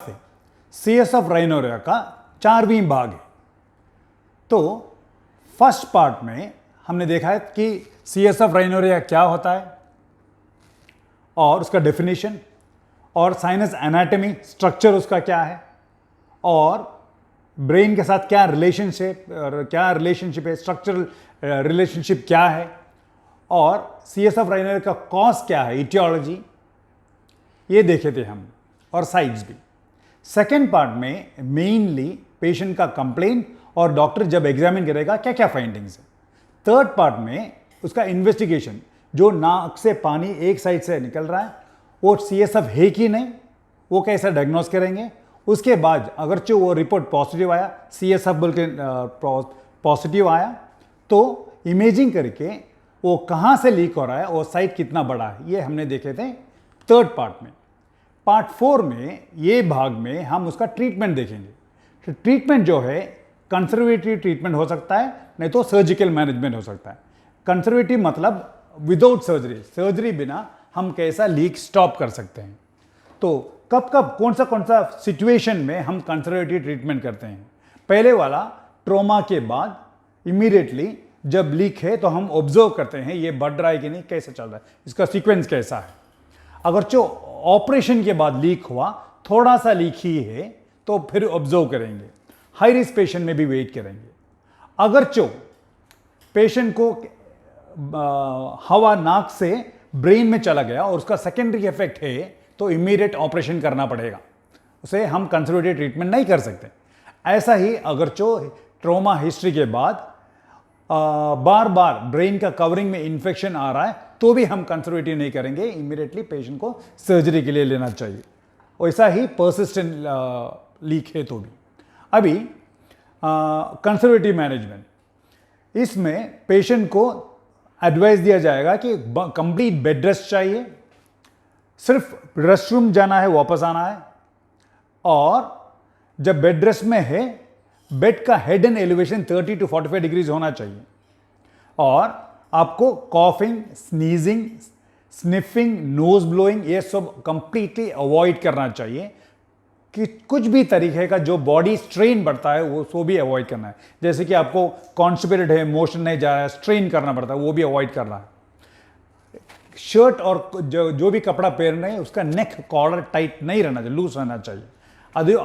CSF rhinorrhoea का 4वीं भाग है। तो फर्स्ट पार्ट में हमने देखा है कि CSF राइनोरिया क्या होता है और उसका डेफिनेशन और साइनस एनाटॉमी स्ट्रक्चर उसका क्या है और ब्रेन के साथ क्या रिलेशनशिप है, स्ट्रक्चरल रिलेशनशिप क्या है और CSF राइनोरिया का कॉज क्या है, इटियोलॉजी, ये देखे थे हम और साइड्स भी। सेकेंड पार्ट में मेनली पेशेंट का कंप्लेंट और डॉक्टर जब एग्जामिन करेगा क्या क्या फाइंडिंग्स है। थर्ड पार्ट में उसका इन्वेस्टिगेशन, जो नाक से पानी एक साइड से निकल रहा है वो CSF है कि नहीं, वो कैसा डायग्नोस करेंगे। उसके बाद अगर जो वो रिपोर्ट पॉजिटिव आया, CSF बोल के पॉजिटिव आया, तो इमेजिंग करके वो कहाँ से लीक हो रहा है और साइट कितना बड़ा है, ये हमने देखे थे थर्ड पार्ट में। पार्ट 4 में ये भाग में हम उसका ट्रीटमेंट देखेंगे। तो ट्रीटमेंट जो है कंजर्वेटिव ट्रीटमेंट हो सकता है, नहीं तो सर्जिकल मैनेजमेंट हो सकता है। कंजर्वेटिव मतलब विदाउट सर्जरी, सर्जरी बिना हम कैसा लीक स्टॉप कर सकते हैं। तो कब कब कौन सा सिचुएशन में हम कंजर्वेटिव ट्रीटमेंट करते हैं। पहले वाला ट्रॉमा के बाद इमीडिएटली जब लीक है तो हम ऑब्जर्व करते हैं ये बढ़ रहा है कि नहीं, कैसे चल रहा है, इसका सीक्वेंस कैसा है। अगर जो ऑपरेशन के बाद लीक हुआ, थोड़ा सा लीक ही है, तो फिर ऑब्जर्व करेंगे। हाई रिस्क पेशेंट में भी वेट करेंगे। अगर जो पेशेंट को हवा नाक से ब्रेन में चला गया और उसका सेकेंडरी इफेक्ट है तो इमीडिएट ऑपरेशन करना पड़ेगा, उसे हम कंजर्वेटिव ट्रीटमेंट नहीं कर सकते। ऐसा ही अगर जो ट्रॉमा हिस्ट्री के बाद बार बार ब्रेन का कवरिंग में इन्फेक्शन आ रहा है तो भी हम कंजर्वेटिव नहीं करेंगे, इमीडिएटली पेशेंट को सर्जरी के लिए लेना चाहिए। वैसा ही परसिस्टेंट लीक है तो भी। अभी कंजर्वेटिव मैनेजमेंट, इसमें पेशेंट को एडवाइस दिया जाएगा कि कंप्लीट बेड रेस्ट चाहिए, सिर्फ रेस्टरूम जाना है, वापस आना है, और जब बेड रेस्ट में है बेड का head and elevation 30 to 45 degrees होना चाहिए, और आपको coughing, sneezing, sniffing, nose blowing ये सब कंप्लीटली अवॉइड करना चाहिए। कि कुछ भी तरीके का जो बॉडी स्ट्रेन बढ़ता है वो सो भी अवॉइड करना है। जैसे कि आपको कॉन्स्टिपेटेड है, मोशन नहीं जा रहा है, स्ट्रेन करना पड़ता है, वो भी अवॉइड करना है। शर्ट और जो भी कपड़ा पहन रहे हैं उसका नेक कॉलर टाइट नहीं रहना चाहिए, लूज रहना चाहिए। यदि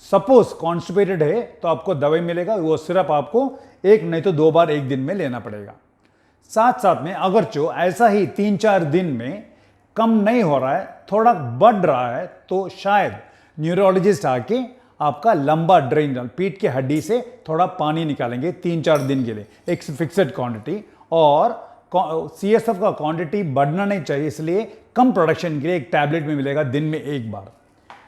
सपोज कॉन्स्टिपेटेड है तो आपको दवाई मिलेगा, वो सिर्फ आपको 1 नहीं तो 2 बार 1 दिन में लेना पड़ेगा। साथ साथ में अगर जो ऐसा ही 3-4 दिन में कम नहीं हो रहा है, थोड़ा बढ़ रहा है, तो शायद न्यूरोलॉजिस्ट आके आपका लंबा ड्रेन, पीठ की हड्डी से थोड़ा पानी निकालेंगे 3-4 दिन के लिए, एक फिक्सेड क्वांटिटी। और CSF का क्वांटिटी बढ़ना नहीं चाहिए, इसलिए कम प्रोडक्शन के लिए एक टैबलेट में मिलेगा दिन में 1 बार।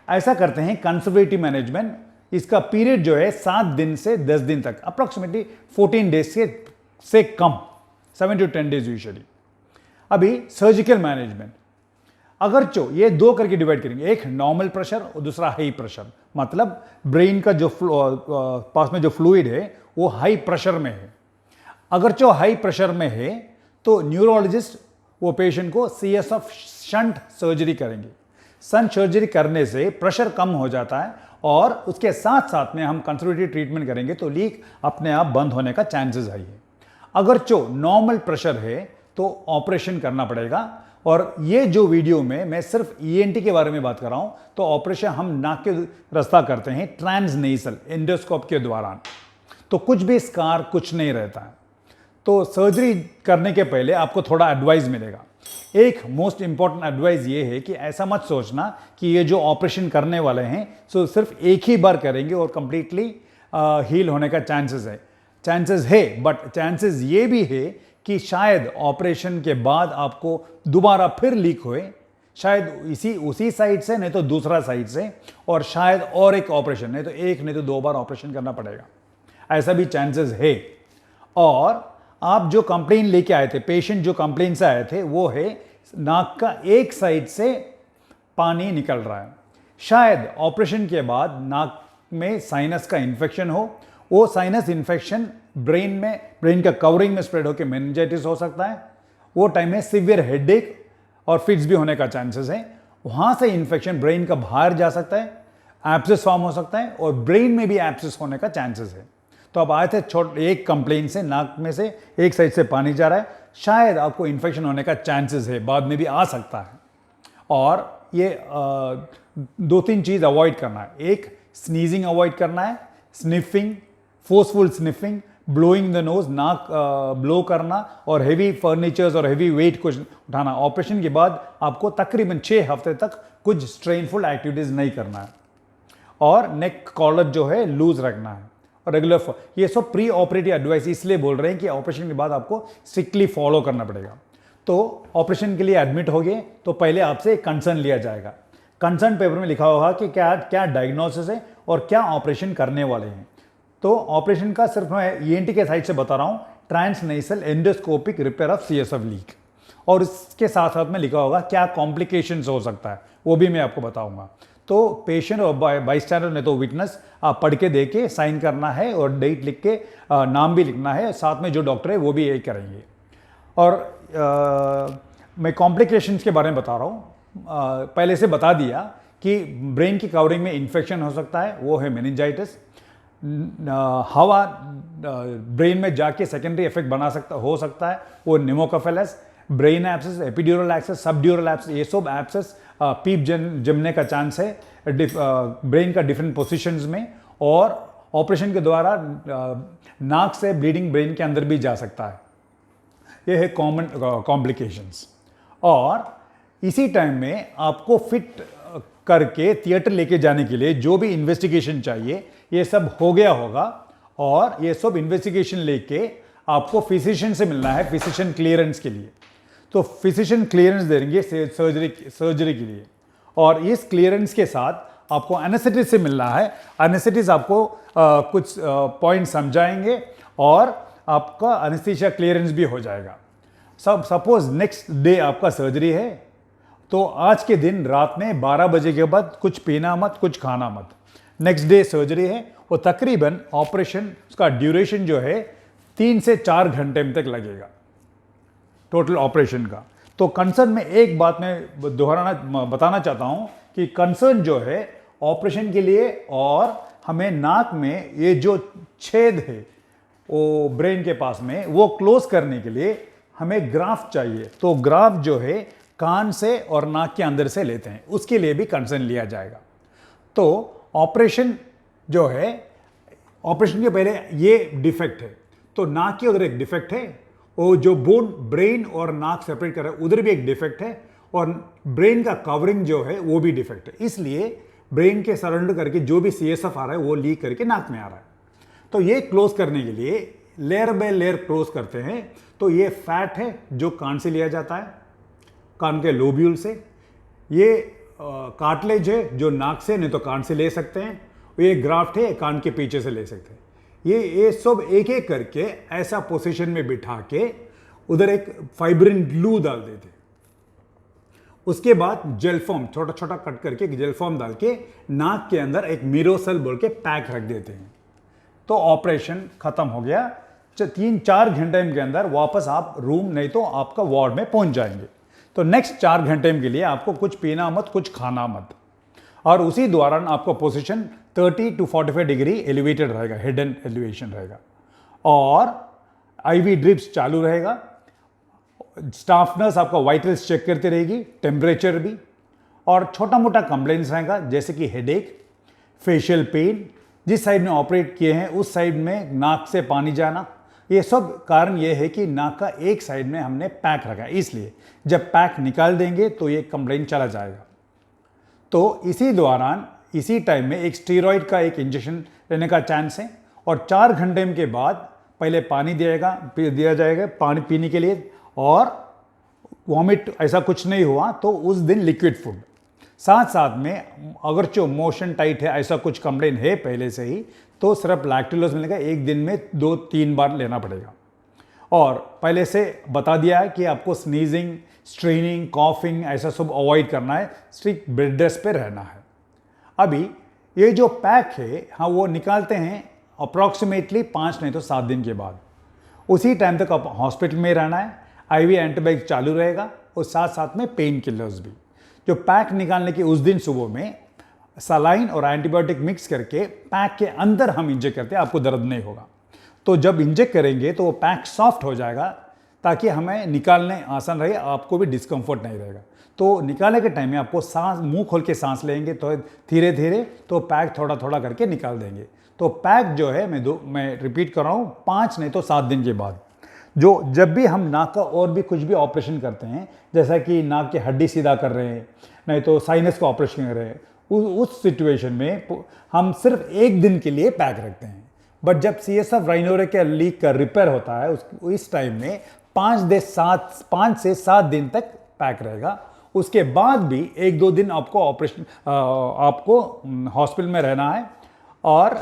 ऐसा करते हैं कंजर्वेटिव मैनेजमेंट। इसका पीरियड जो है 7 दिन से 10 दिन तक, अप्रोक्सीमेटली 14 डेज से कम, 7 to 10 डेज यूजुअली। अभी सर्जिकल मैनेजमेंट, अगर जो ये 2 करके डिवाइड करेंगे, एक नॉर्मल प्रेशर और दूसरा हाई प्रेशर, मतलब ब्रेन का जो पास में जो फ्लूइड है वो हाई प्रेशर में है। अगर जो हाई प्रेशर में है तो न्यूरोलॉजिस्ट वो पेशेंट को CSF शंट सर्जरी करेंगे। शंट सर्जरी करने से प्रेशर कम हो जाता है और उसके साथ साथ में हम कंजर्वेटिव ट्रीटमेंट करेंगे तो लीक अपने आप बंद होने का चांसेस है। अगर जो नॉर्मल प्रेशर है तो ऑपरेशन करना पड़ेगा। और ये जो वीडियो में मैं सिर्फ ENT के बारे में बात कर रहा हूं, तो ऑपरेशन हम नाक के रास्ता करते हैं ट्रांसनेसल एंडोस्कोप के दौरान, तो कुछ भी स्कार कुछ नहीं रहता है। तो सर्जरी करने के पहले आपको थोड़ा एडवाइस मिलेगा। एक मोस्ट इंपॉर्टेंट एडवाइस ये है कि ऐसा मत सोचना कि ये जो ऑपरेशन करने वाले हैं सो सिर्फ एक ही बार करेंगे और कंप्लीटली हील होने का चांसेस है, बट चांसेस ये भी है कि शायद ऑपरेशन के बाद आपको दोबारा फिर लीक होए, शायद उसी साइड से नहीं तो दूसरा साइड से, और शायद और एक ऑपरेशन, नहीं तो 1 नहीं तो 2 बार ऑपरेशन करना पड़ेगा, ऐसा भी चांसेस है। और आप जो कंप्लेन लेके आए थे, पेशेंट जो कंप्लेन से आए थे, वो है नाक का एक साइड से पानी निकल रहा है। शायद ऑपरेशन के बाद नाक में साइनस का इन्फेक्शन हो, वो साइनस इन्फेक्शन ब्रेन का कवरिंग में स्प्रेड होकर मेनिंजाइटिस हो सकता है। वो टाइम में सीवियर हेडेक और फिट्स भी होने का चांसेस है। वहाँ से इन्फेक्शन ब्रेन का बाहर जा सकता है, एब्सेस फॉर्म हो सकता है और ब्रेन में भी एब्सेस होने का चांसेस है। तो आप आए थे एक कंप्लेन से, नाक में से एक साइड से पानी जा रहा है, शायद आपको इन्फेक्शन होने का चांसेस है, बाद में भी आ सकता है। और ये 2-3 चीज़ अवॉइड करना है। एक, स्नीजिंग अवॉइड करना है, sniffing, forceful sniffing, blowing the nose, नाक ब्लो करना, और हेवी फर्नीचर्स और हेवी वेट कुछ उठाना। ऑपरेशन के बाद आपको तकरीबन 6 हफ्ते तक कुछ स्ट्रेनफुल एक्टिविटीज़ नहीं करना है। और नेक कॉलर जो है लूज रखना है और रेगुलर। ये सब प्री ऑपरेटिव एडवाइस इसलिए बोल रहे हैं कि ऑपरेशन के बाद आपको स्ट्रिक्टली फॉलो करना पड़ेगा। तो ऑपरेशन के लिए एडमिट हो गए तो पहले आपसे एक कंसर्न लिया जाएगा। कंसर्न पेपर में लिखा होगा कि क्या क्या डायग्नोसिस है और क्या ऑपरेशन करने वाले हैं। तो ऑपरेशन का सिर्फ मैं ईएनटी के साइड से बता रहा हूँ, transnasal endoscopic repair of CSF leak. और इसके साथ साथ में लिखा होगा क्या कॉम्प्लिकेशंस हो सकता है, वो भी मैं आपको बताऊंगा। तो पेशेंट और बाईस्टैंडर ने तो विटनेस आप पढ़ के दे के साइन करना है और डेट लिख के नाम भी लिखना है, साथ में जो डॉक्टर है वो भी यही करेंगे। और मैं कॉम्प्लिकेशंस के बारे में बता रहा हूँ। पहले से बता दिया कि ब्रेन की कवरिंग में इन्फेक्शन हो सकता है, वो है मेनिंजाइटिस। हवा ब्रेन में जाके सेकेंडरी इफेक्ट हो सकता है, वो pneumocephalus. Brain abscess, epidural abscess, subdural abscess, ये सब एक्सेस पीप जमने का चांस है ब्रेन का डिफरेंट पोजीशंस में। और ऑपरेशन के द्वारा नाक से ब्लीडिंग ब्रेन के अंदर भी जा सकता है। ये है कॉमन कॉम्प्लिकेशंस। और इसी टाइम में आपको फिट करके थिएटर लेके जाने के लिए जो भी इन्वेस्टिगेशन चाहिए ये सब हो गया होगा। और ये सब इन्वेस्टिगेशन लेके आपको फिजिशियन से मिलना है फिजिशियन क्लियरेंस के लिए। तो फिजिशियन क्लियरेंस देंगे सर्जरी के लिए। और इस क्लियरेंस के साथ आपको एनेस्थेटिस्ट से मिलना है। एनेस्थेटिस्ट आपको कुछ पॉइंट समझाएंगे और आपका एनेस्थीसिया क्लियरेंस भी हो जाएगा। सपोज नेक्स्ट डे आपका सर्जरी है तो आज के दिन रात में 12 बजे के बाद कुछ पीना मत, कुछ खाना मत। नेक्स्ट डे सर्जरी है, वो तकरीबन ऑपरेशन उसका ड्यूरेशन जो है 3 से 4 घंटे तक लगेगा टोटल ऑपरेशन का। तो कंसर्न में एक बात मैं बताना चाहता हूं कि कंसर्न जो है ऑपरेशन के लिए, और हमें नाक में ये जो छेद है वो ब्रेन के पास में वो क्लोज करने के लिए हमें ग्राफ्ट चाहिए। तो ग्राफ्ट जो है कान से और नाक के अंदर से लेते हैं, उसके लिए भी कंसर्न लिया जाएगा। तो ऑपरेशन जो है, ऑपरेशन के पहले ये डिफेक्ट है, तो नाक के उधर एक डिफेक्ट है, वो जो बोन ब्रेन और नाक सेपरेट कर रहा है उधर भी एक डिफेक्ट है, और ब्रेन का कवरिंग जो है वो भी डिफेक्ट है। इसलिए ब्रेन के सराउंड करके जो भी सीएसएफ आ रहा है वो लीक करके नाक में आ रहा है। तो ये क्लोज करने के लिए लेयर बाय लेयर क्लोज करते हैं। तो ये फैट है जो कान से लिया जाता है, कान के लोब्यूल से। ये कार्टिलेज है जो नाक से नहीं तो कान से ले सकते हैं। ये ग्राफ्ट है कान के पीछे से ले सकते हैं। ये सब एक एक करके ऐसा पोजीशन में बिठा के उधर एक फाइब्रिन ग्लू डाल देते। उसके बाद जेल फॉर्म छोटा छोटा कट करके जेल फॉर्म डाल के नाक के अंदर एक मिरोसेल बोल के पैक रख देते हैं। तो ऑपरेशन खत्म हो गया। 3-4 घंटे के अंदर वापस आप रूम नहीं तो आपका वार्ड में पहुंच जाएंगे। तो नेक्स्ट 4 घंटे के लिए आपको कुछ पीना मत, कुछ खाना मत, और उसी दौरान आपका पोजीशन 30 to 45 डिग्री एलिवेटेड रहेगा, हिडन एलिवेशन रहेगा, और आईवी ड्रिप्स चालू रहेगा। स्टाफ नर्स आपका वाइटल्स चेक करती रहेगी, टेम्परेचर भी, और छोटा मोटा कंप्लेंट्स रहेगा जैसे कि हेडेक, फेशियल पेन, जिस साइड में ऑपरेट किए हैं उस साइड में नाक से पानी जाना। ये सब कारण ये है कि नाक का एक साइड में हमने पैक रखा है, इसलिए जब पैक निकाल देंगे तो ये कंप्लेंट चला जाएगा। तो इसी दौरान इसी टाइम में एक स्टेरॉइड का एक इंजेक्शन लेने का चांस है। और 4 घंटे के बाद पहले पानी दिया जाएगा पानी पीने के लिए, और वॉमिट ऐसा कुछ नहीं हुआ तो उस दिन लिक्विड फूड। साथ साथ में अगर जो मोशन टाइट है ऐसा कुछ कंप्लेन है पहले से ही तो सिर्फ लैक्टुलोज मिलेगा, एक दिन में 2-3 बार लेना पड़ेगा। और पहले से बता दिया है कि आपको स्नीजिंग, स्ट्रेनिंग, कॉफिंग ऐसा सब अवॉइड करना है, स्ट्रिक्ट बेड रेस्ट पे रहना है। अभी ये जो पैक है हाँ वो निकालते हैं अप्रॉक्सीमेटली 5 नहीं तो 7 दिन के बाद। उसी टाइम तक आप हॉस्पिटल में रहना है, आईवी एंटीबायोटिक चालू रहेगा, और साथ साथ में पेन किलर्स भी। जो पैक निकालने के उस दिन सुबह में सलाइन और एंटीबायोटिक मिक्स करके पैक के अंदर हम इंजेक्ट करते हैं, आपको दर्द नहीं होगा। तो जब इंजेक्ट करेंगे तो वो पैक सॉफ्ट हो जाएगा ताकि हमें निकालने आसान रहे, आपको भी डिस्कम्फर्ट नहीं रहेगा। तो निकालने के टाइम में आपको सांस, मुंह खोल के सांस लेंगे तो धीरे धीरे तो पैक थोड़ा थोड़ा करके निकाल देंगे। तो पैक जो है मैं रिपीट कर रहा हूँ, 5 नहीं तो 7 दिन के बाद। जब भी हम नाक का और भी कुछ भी ऑपरेशन करते हैं, जैसा कि नाक की हड्डी सीधा कर रहे हैं, नहीं तो साइनस का ऑपरेशन कर रहे हैं, उस सिचुएशन में हम सिर्फ 1 दिन के लिए पैक रखते हैं। बट जब CSF राइनोरिया का लीक का रिपेयर होता है इस टाइम में 5 से 7 दिन तक पैक रहेगा। उसके बाद भी 1-2 दिन आपको हॉस्पिटल में रहना है, और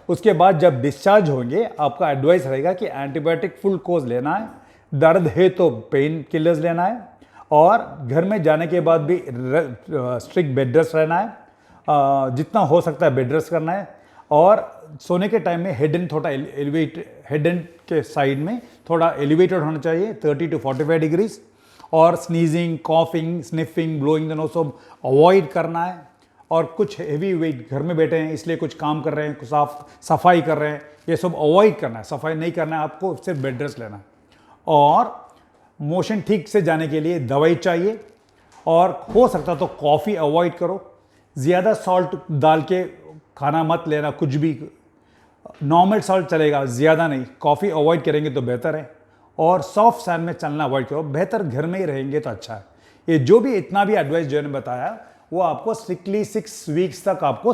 उसके बाद जब डिस्चार्ज होंगे आपका एडवाइस रहेगा कि एंटीबायोटिक फुल कोर्स लेना है, दर्द है तो पेन किलर्स लेना है, और घर में जाने के बाद भी स्ट्रिक्ट बेड रेस्ट रहना है, जितना हो सकता है बेड रेस्ट करना है, और सोने के टाइम में हेड एंड के साइड में थोड़ा एलिवेटेड होना चाहिए 30 to 45 डिग्रीज, और sneezing, coughing, sniffing, blowing the nose सब अवॉइड करना है। और कुछ हेवी वेट, घर में बैठे हैं इसलिए कुछ काम कर रहे हैं, कुछ सफाई कर रहे हैं, ये सब अवॉइड करना है। सफाई नहीं करना है, आपको सिर्फ बेड रेस्ट लेना है। और मोशन ठीक से जाने के लिए दवाई चाहिए, और हो सकता तो कॉफ़ी अवॉइड करो, ज़्यादा सॉल्ट डाल के खाना मत लेना, कुछ भी नॉर्मल सॉल्ट चलेगा, ज़्यादा नहीं। कॉफ़ी अवॉइड करेंगे तो बेहतर है, और सॉफ्ट सैंड में चलना अवॉइड करो, बेहतर घर में ही रहेंगे तो अच्छा है। ये जो भी इतना भी एडवाइस जो मैंने बताया वो आपको स्ट्रिक्टली 6 वीक्स तक आपको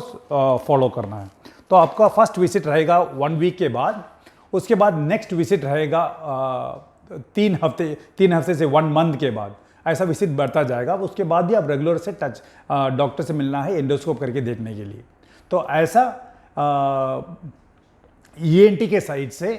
फॉलो करना है। तो आपका फर्स्ट विजिट रहेगा 1 वीक के बाद, उसके बाद नेक्स्ट विजिट रहेगा 3 हफ्ते से 1 मंथ के बाद, ऐसा विजिट बढ़ता जाएगा। उसके बाद भी आप रेगुलर से डॉक्टर से मिलना है एंडोस्कोप करके देखने के लिए। तो ऐसा ENT के साइड से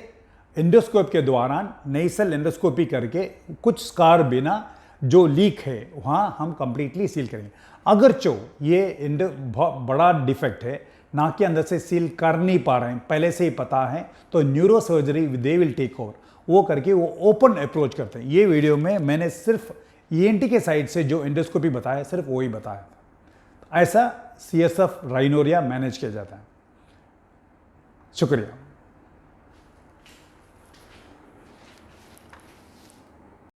एंडोस्कोप के दौरान नेसल एंडोस्कोपी करके कुछ स्कार बिना जो लीक है वहाँ हम कंप्लीटली सील करेंगे। अगर ये बहुत बड़ा डिफेक्ट है, नाक के अंदर से सील कर नहीं पा रहे हैं, पहले से ही पता है, तो neurosurgery they will take over, वो करके वो ओपन अप्रोच करते हैं। ये वीडियो में मैंने सिर्फ ENT के साइड से जो एंडोस्कोपी बताया सिर्फ वही बताया था। ऐसा CSF राइनोरिया मैनेज किया जाता है। शुक्रिया।